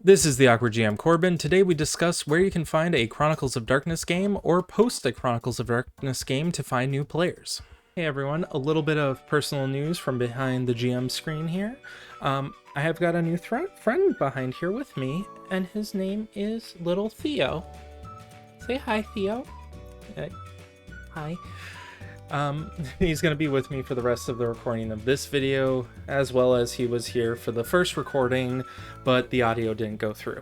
This is the Awkward GM Corbin. Today we discuss where you can find a Chronicles of Darkness game or post a Chronicles of Darkness game to find new players. Hey everyone, a little bit of personal news from behind the GM screen here. I have got a new friend behind here with me, and his name is Little Theo. Say hi, Theo. Hi. He's going to be with me for the rest of the recording of this video, as well as he was here for the first recording, but the audio didn't go through.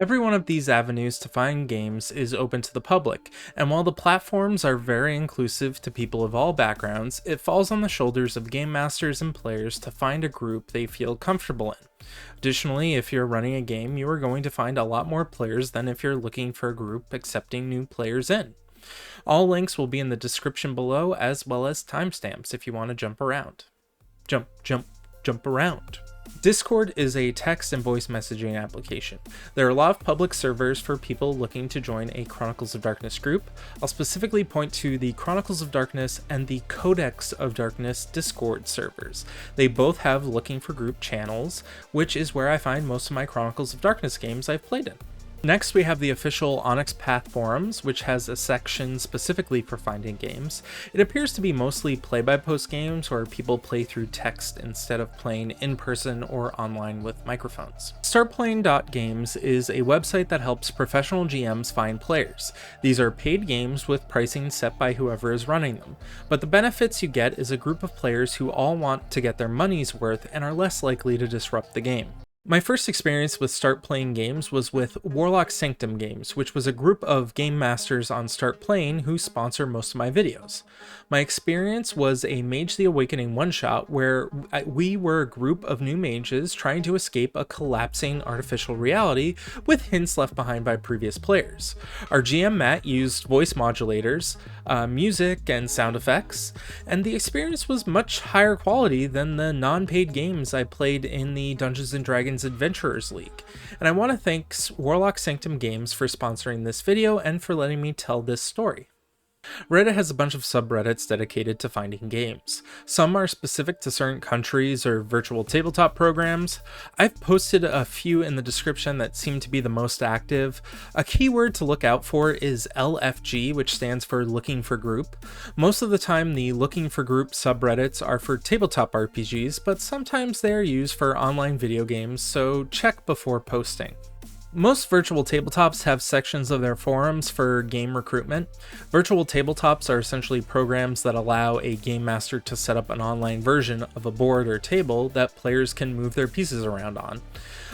Every one of these avenues to find games is open to the public, and while the platforms are very inclusive to people of all backgrounds, it falls on the shoulders of game masters and players to find a group they feel comfortable in. Additionally, if you're running a game, you are going to find a lot more players than if you're looking for a group accepting new players in. All links will be in the description below, as well as timestamps if you want to jump around. Jump around. Discord is a text and voice messaging application. There are a lot of public servers for people looking to join a Chronicles of Darkness group. I'll specifically point to the Chronicles of Darkness and the Codex of Darkness Discord servers. They both have looking for group channels, which is where I find most of my Chronicles of Darkness games I've played in. Next, we have the official Onyx Path forums, which has a section specifically for finding games. It appears to be mostly play-by-post games where people play through text instead of playing in person or online with microphones. Startplaying.games is a website that helps professional GMs find players. These are paid games with pricing set by whoever is running them, but the benefits you get is a group of players who all want to get their money's worth and are less likely to disrupt the game. My first experience with Startplaying.games was with Warlock Sanctum Games, which was a group of game masters on Startplaying who sponsor most of my videos. My experience was a Mage the Awakening one-shot where we were a group of new mages trying to escape a collapsing artificial reality with hints left behind by previous players. Our GM Matt used voice modulators, music, and sound effects, and the experience was much higher quality than the non-paid games I played in the Dungeons & Dragons Adventurers League. And I want to thank Warlock Sanctum Games for sponsoring this video and for letting me tell this story. Reddit has a bunch of subreddits dedicated to finding games. Some are specific to certain countries or virtual tabletop programs. I've posted a few in the description that seem to be the most active. A keyword to look out for is LFG, which stands for Looking for Group. Most of the time, the Looking for Group subreddits are for tabletop RPGs, but sometimes they are used for online video games, so check before posting. Most virtual tabletops have sections of their forums for game recruitment. Virtual tabletops are essentially programs that allow a game master to set up an online version of a board or table that players can move their pieces around on.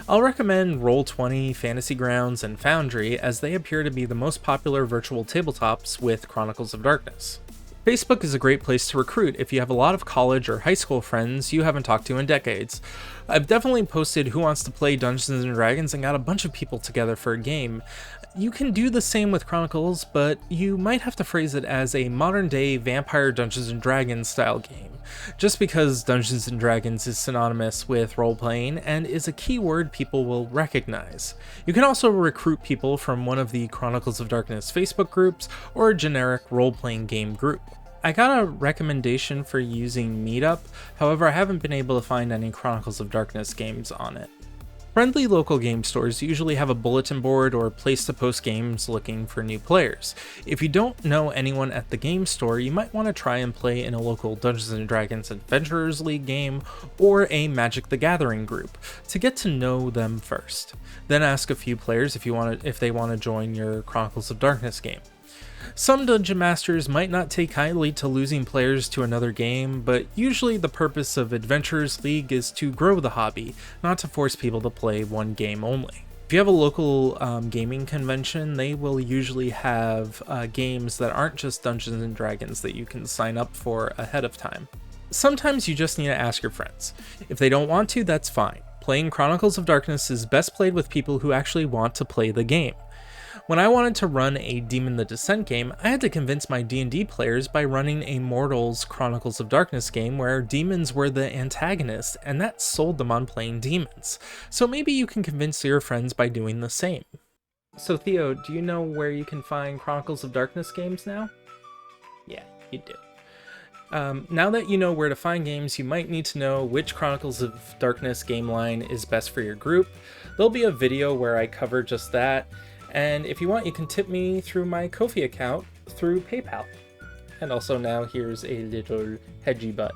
I'll recommend Roll20, Fantasy Grounds, and Foundry as they appear to be the most popular virtual tabletops with Chronicles of Darkness. Facebook is a great place to recruit if you have a lot of college or high school friends you haven't talked to in decades. I've definitely posted Who Wants to Play Dungeons & Dragons and got a bunch of people together for a game. You can do the same with Chronicles, but you might have to phrase it as a modern-day vampire Dungeons & Dragons style game, just because Dungeons & Dragons is synonymous with role-playing and is a keyword people will recognize. You can also recruit people from one of the Chronicles of Darkness Facebook groups or a generic role-playing game group. I got a recommendation for using Meetup, however I haven't been able to find any Chronicles of Darkness games on it. Friendly local game stores usually have a bulletin board or place to post games looking for new players. If you don't know anyone at the game store, you might want to try and play in a local Dungeons & Dragons Adventurers League game or a Magic the Gathering group to get to know them first. Then ask a few players if they want to join your Chronicles of Darkness game. Some dungeon masters might not take kindly to losing players to another game, but usually the purpose of Adventurers League is to grow the hobby, not to force people to play one game only. If you have a local gaming convention, they will usually have games that aren't just Dungeons & Dragons that you can sign up for ahead of time. Sometimes you just need to ask your friends. If they don't want to, that's fine. Playing Chronicles of Darkness is best played with people who actually want to play the game. When I wanted to run a Demon the Descent game, I had to convince my D&D players by running a Mortals Chronicles of Darkness game where demons were the antagonists, and that sold them on playing demons. So maybe you can convince your friends by doing the same. So Theo, do you know where you can find Chronicles of Darkness games now? Yeah, you do. Now that you know where to find games, you might need to know which Chronicles of Darkness game line is best for your group. There'll be a video where I cover just that, and if you want, you can tip me through my Ko-fi account through PayPal. And also now here's a little hedgy butt.